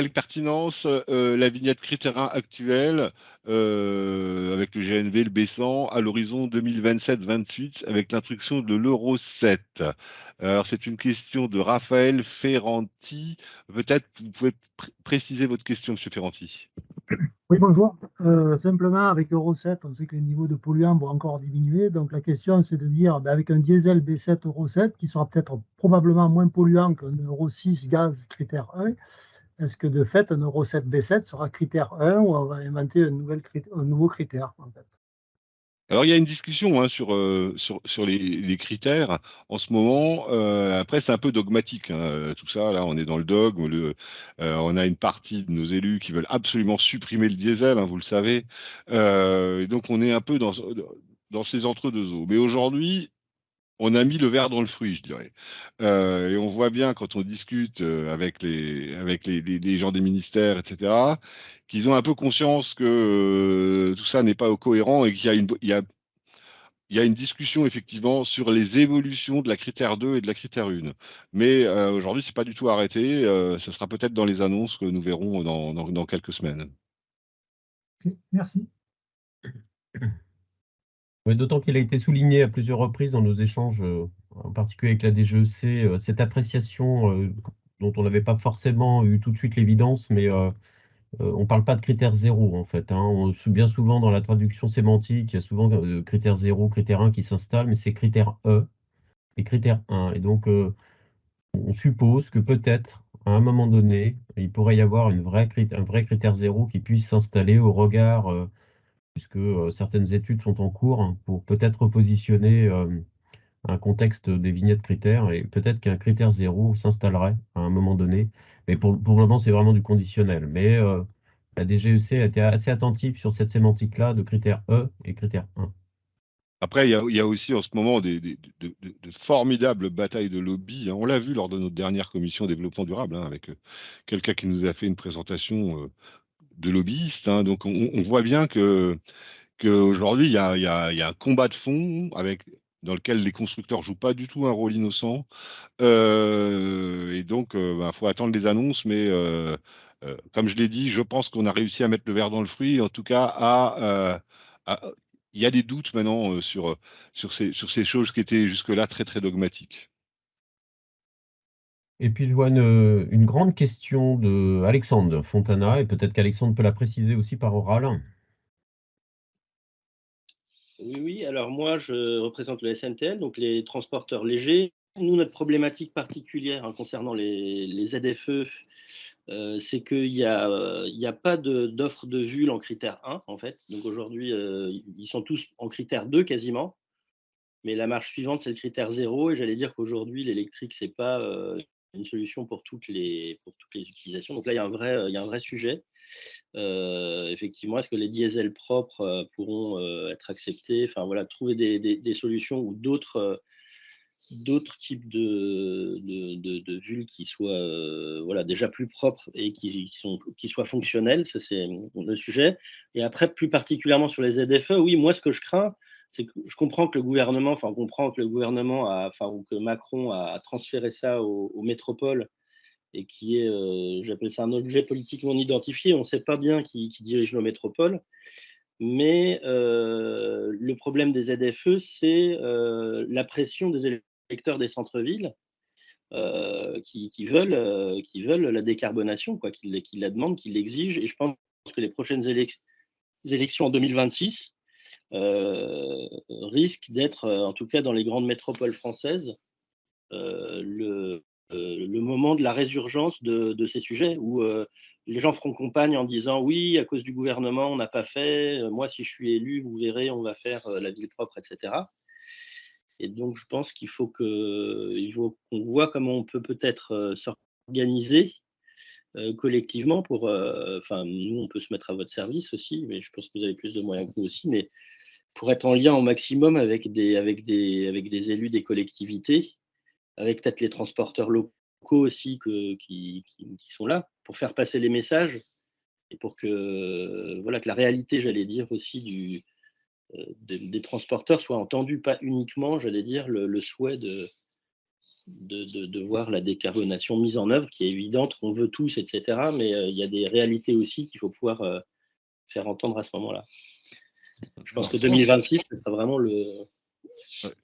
pertinence la vignette critère 1 actuelle avec le GNV, le baissant à l'horizon 2027-28 avec l'introduction de l'Euro 7? Alors, c'est une question de Raphaël Ferranti. Peut-être vous pouvez préciser votre question, Monsieur Ferranti. Oui, bonjour. Simplement, avec Euro 7, on sait que les niveaux de polluants vont encore diminuer. Donc, la question, c'est de dire, avec un diesel B7 Euro 7, qui sera peut-être probablement moins polluant qu'un Euro 6 gaz critère 1, est-ce que de fait, un Euro 7 B7 sera critère 1 ou on va inventer un nouveau critère, en fait? Alors, il y a une discussion hein, sur les critères en ce moment. Après, c'est un peu dogmatique, hein, tout ça. Là, on est dans le dogme. On a une partie de nos élus qui veulent absolument supprimer le diesel, hein, vous le savez. Et donc, on est un peu dans ces entre-deux eaux. Mais aujourd'hui, on a mis le verre dans le fruit, je dirais. Et on voit bien quand on discute avec les gens des ministères, etc., qu'ils ont un peu conscience que tout ça n'est pas cohérent et qu'il y a il y a une discussion effectivement sur les évolutions de la critère 2 et de la critère 1. Mais aujourd'hui, c'est pas du tout arrêté. Ce sera peut-être dans les annonces que nous verrons dans quelques semaines. Ok, merci. Ouais, d'autant qu'il a été souligné à plusieurs reprises dans nos échanges, en particulier avec la DGEC, cette appréciation dont on n'avait pas forcément eu tout de suite l'évidence, mais on ne parle pas de critère zéro en fait, hein. Bien souvent dans la traduction sémantique, il y a souvent critère 0, critère 1 qui s'installe, mais c'est critère E et critère 1. Et donc on suppose que peut-être à un moment donné, il pourrait y avoir un vrai critère 0 qui puisse s'installer au regard puisque certaines études sont en cours hein, pour peut-être repositionner un contexte des vignettes critères et peut-être qu'un critère 0 s'installerait à un moment donné. Mais pour le moment, c'est vraiment du conditionnel. Mais la DGEC a été assez attentive sur cette sémantique-là de critère E et critère 1. Après, il y a aussi en ce moment de formidables batailles de lobby, hein. On l'a vu lors de notre dernière commission développement durable, hein, avec quelqu'un qui nous a fait une présentation de lobbyistes, hein. Donc, on voit bien qu'aujourd'hui, il y a un combat de fond dans lequel les constructeurs jouent pas du tout un rôle innocent. Et donc, faut attendre les annonces, mais comme je l'ai dit, je pense qu'on a réussi à mettre le verre dans le fruit, en tout cas il y a des doutes maintenant sur ces choses qui étaient jusque-là très très dogmatiques. Et puis je vois une grande question de Alexandre Fontana, et peut-être qu'Alexandre peut la préciser aussi par oral. Oui, oui. Alors moi, je représente le SNTL, donc les transporteurs légers. Nous, notre problématique particulière hein, concernant les ZFE, c'est qu'il n'y a pas d'offre de VUL en critère 1, en fait. Donc aujourd'hui, ils sont tous en critère 2 quasiment. Mais la marche suivante, c'est le critère 0. Et j'allais dire qu'aujourd'hui, l'électrique, ce n'est pas une solution pour toutes les utilisations. Donc là, il y a un vrai sujet. Effectivement, est-ce que les diesels propres pourront être acceptés? Enfin voilà, trouver des solutions ou d'autres types de vulnes qui soient voilà, déjà plus propres et qui soient fonctionnels. Ça, c'est le sujet. Et après, plus particulièrement sur les ZFE, oui, moi, ce que je crains, c'est que je comprends que le gouvernement, enfin, on comprend que le gouvernement ou que Macron a transféré ça aux métropoles et qui est, j'appelle ça un objet politique non identifié. On ne sait pas bien qui dirige nos métropoles. Mais le problème des ZFE, c'est la pression des électeurs des centres-villes qui veulent la décarbonation, quoi, qui la demandent, qui l'exigent. Et je pense que les prochaines élections en 2026 risquent d'être, en tout cas dans les grandes métropoles françaises, le moment de la résurgence de ces sujets où les gens feront campagne en disant oui, à cause du gouvernement, on n'a pas fait, moi si je suis élu, vous verrez, on va faire la ville propre, etc. Et donc je pense qu'il faut qu'on voit comment on peut peut-être s'organiser collectivement pour, enfin nous on peut se mettre à votre service aussi, mais je pense que vous avez plus de moyens que nous aussi, mais pour être en lien au maximum avec des élus des collectivités, avec peut-être les transporteurs locaux aussi qui sont là pour faire passer les messages et pour que, voilà, que la réalité, j'allais dire, aussi des transporteurs soit entendue, pas uniquement, j'allais dire, le souhait de voir la décarbonation mise en œuvre, qui est évidente, qu'on veut tous, etc. Mais il y a des réalités aussi qu'il faut pouvoir faire entendre à ce moment-là. Je pense que 2026, ce sera vraiment le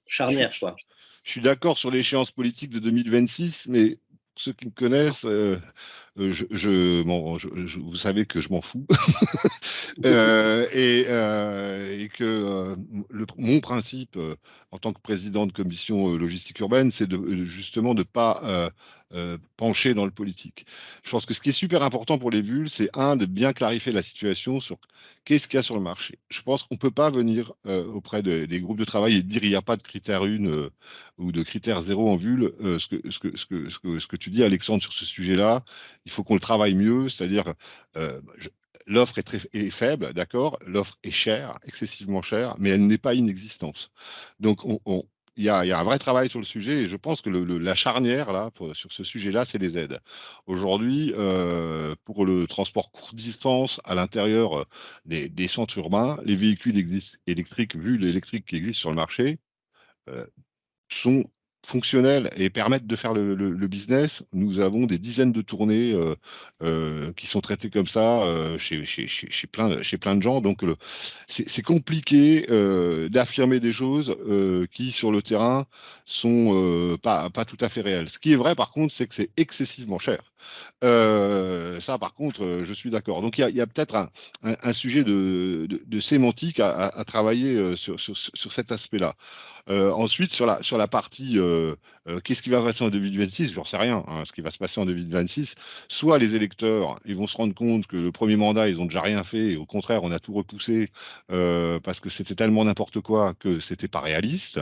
charnière, quoi. Je suis d'accord sur l'échéance politique de 2026, mais ceux qui me connaissent, vous savez que je m'en fous. Et que mon principe en tant que président de commission logistique urbaine, c'est justement de ne pas pencher dans le politique. Je pense que ce qui est super important pour les VUL, c'est de bien clarifier la situation sur qu'est-ce qu'il y a sur le marché. Je pense qu'on ne peut pas venir auprès des groupes de travail et dire il n'y a pas de critère 1 ou de critère 0 en VUL. Ce que tu dis, Alexandre, sur ce sujet-là, il faut qu'on le travaille mieux, c'est-à-dire l'offre est faible, d'accord, l'offre est chère, excessivement chère, mais elle n'est pas inexistante. Donc, il y a un vrai travail sur le sujet et je pense que la charnière là, sur ce sujet-là, c'est les aides. Aujourd'hui, pour le transport courte distance à l'intérieur des centres urbains, les véhicules électriques, VUL électriques qui existent sur le marché, sont fonctionnels et permettent de faire le business. Nous avons des dizaines de tournées qui sont traitées comme ça chez plein de gens. Donc, c'est compliqué d'affirmer des choses qui, sur le terrain, sont pas tout à fait réelles. Ce qui est vrai, par contre, c'est que c'est excessivement cher. Ça, par contre, je suis d'accord. Donc, il y a peut-être un sujet de sémantique à travailler sur cet aspect-là. Ensuite, sur la partie qu'est-ce qui va passer en 2026, j'en sais rien, hein, ce qui va se passer en 2026. Soit les électeurs, ils vont se rendre compte que le premier mandat, ils ont déjà rien fait, et au contraire, on a tout repoussé parce que c'était tellement n'importe quoi que c'était pas réaliste.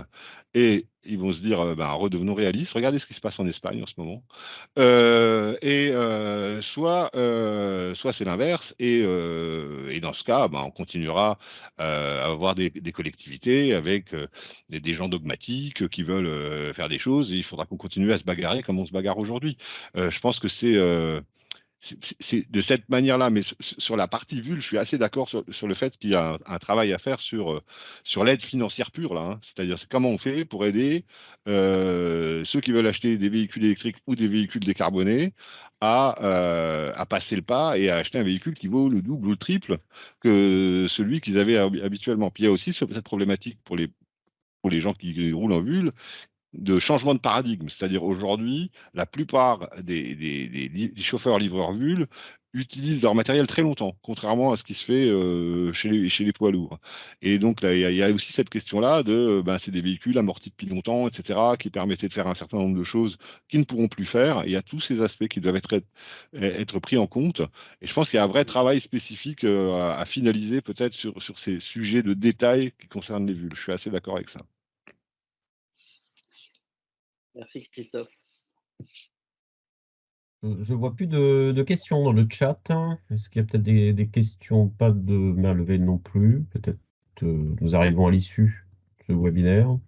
Et ils vont se dire, redevenons réalistes. Regardez ce qui se passe en Espagne en ce moment. Soit c'est l'inverse, et dans ce cas, on continuera à avoir des collectivités avec des gens dogmatiques qui veulent faire des choses, et il faudra qu'on continue à se bagarrer comme on se bagarre aujourd'hui. Je pense que c'est de cette manière-là, mais sur la partie VUL, je suis assez d'accord sur le fait qu'il y a un travail à faire sur l'aide financière pure, là, hein. C'est-à-dire comment on fait pour aider ceux qui veulent acheter des véhicules électriques ou des véhicules décarbonés à passer le pas et à acheter un véhicule qui vaut le double ou le triple que celui qu'ils avaient habituellement. Puis il y a aussi cette problématique pour les gens qui roulent en VUL, de changement de paradigme. C'est-à-dire aujourd'hui, la plupart des chauffeurs livreurs VUL utilisent leur matériel très longtemps, contrairement à ce qui se fait chez les poids lourds. Et donc, là, il y a aussi cette question-là de, c'est des véhicules amortis depuis longtemps, etc., qui permettaient de faire un certain nombre de choses qu'ils ne pourront plus faire. Et il y a tous ces aspects qui doivent être pris en compte. Et je pense qu'il y a un vrai travail spécifique à finaliser peut-être sur ces sujets de détail qui concernent les VUL. Je suis assez d'accord avec ça. Merci Christophe. Je vois plus de questions dans le chat. Est-ce qu'il y a peut-être des questions? Pas de main levée non plus. Peut-être nous arrivons à l'issue de ce webinaire.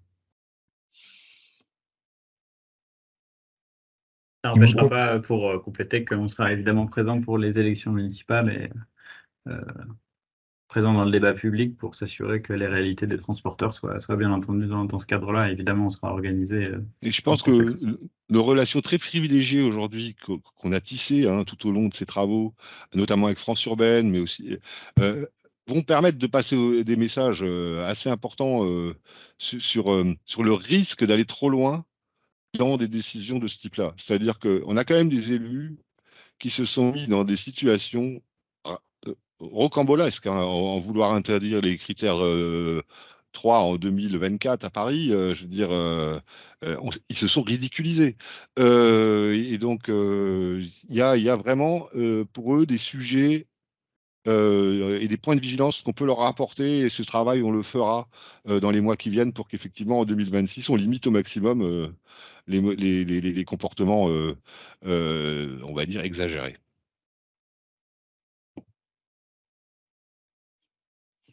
Ça n'empêchera pas, pour compléter, qu'on sera évidemment présent pour les élections municipales et présent dans le débat public pour s'assurer que les réalités des transporteurs soient bien entendues dans ce cadre-là. Évidemment, on sera organisé. Et je pense que nos relations très privilégiées aujourd'hui qu'on a tissées tout au long de ces travaux, notamment avec France Urbaine, mais aussi vont permettre de passer des messages assez importants sur le risque d'aller trop loin dans des décisions de ce type-là. C'est-à-dire qu'on a quand même des élus qui se sont mis dans des situations rocambolesque, en vouloir interdire les critères 3 en 2024 à Paris. Je veux dire, ils se sont ridiculisés. Et donc, il y a vraiment pour eux des sujets et des points de vigilance qu'on peut leur apporter. Et ce travail, on le fera dans les mois qui viennent pour qu'effectivement, en 2026, on limite au maximum les comportements, on va dire, exagérés.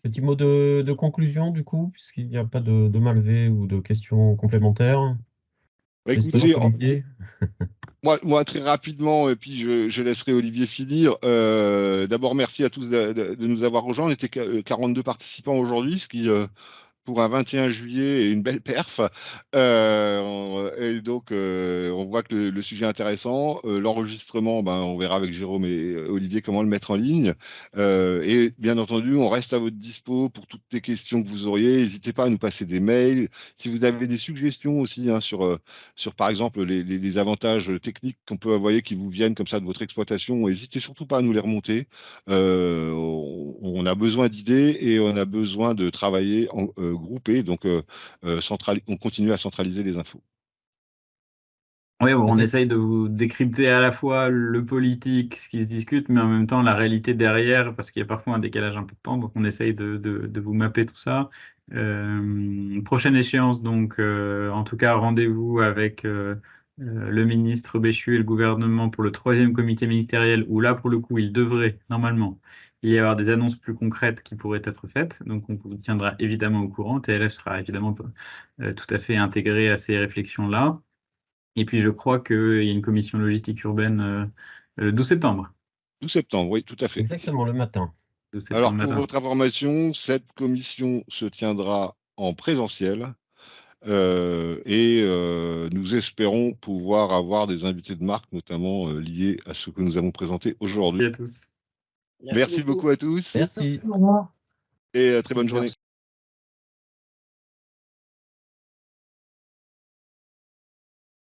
Petit mot de conclusion, du coup, puisqu'il n'y a pas de main levée ou de questions complémentaires. Écoutez, Olivier. Moi, très rapidement, et puis je laisserai Olivier finir. D'abord, merci à tous de nous avoir rejoints. On était 42 participants aujourd'hui, ce qui pour un 21 juillet et une belle perf. Et donc, on voit que le sujet est intéressant. L'enregistrement, on verra avec Jérôme et Olivier comment le mettre en ligne. Et bien entendu, on reste à votre dispo pour toutes les questions que vous auriez. N'hésitez pas à nous passer des mails. Si vous avez des suggestions aussi sur, par exemple, les avantages techniques qu'on peut avoir, qui vous viennent comme ça de votre exploitation, n'hésitez surtout pas à nous les remonter. On a besoin d'idées et on a besoin de travailler en groupé. Donc, on continue à centraliser les infos. Oui, bon, on essaye de vous décrypter à la fois le politique, ce qui se discute, mais en même temps la réalité derrière, parce qu'il y a parfois un décalage important. Donc, on essaye de vous mapper tout ça. Prochaine échéance, donc, en tout cas, rendez-vous avec le ministre Béchu et le gouvernement pour le 3e comité ministériel, où là, pour le coup, il devrait, normalement, il y avoir des annonces plus concrètes qui pourraient être faites. Donc, on vous tiendra évidemment au courant. TLF sera évidemment tout à fait intégré à ces réflexions-là. Et puis, je crois qu'il y a une commission logistique urbaine le 12 septembre. 12 septembre, oui, tout à fait. Exactement, le matin. 12 septembre Alors, pour matin. votre information, cette commission se tiendra en présentiel. Et nous espérons pouvoir avoir des invités de marque, notamment liés à ce que nous avons présenté aujourd'hui. Merci à tous. Merci beaucoup à tous. Merci. Au revoir. Et très bonne journée.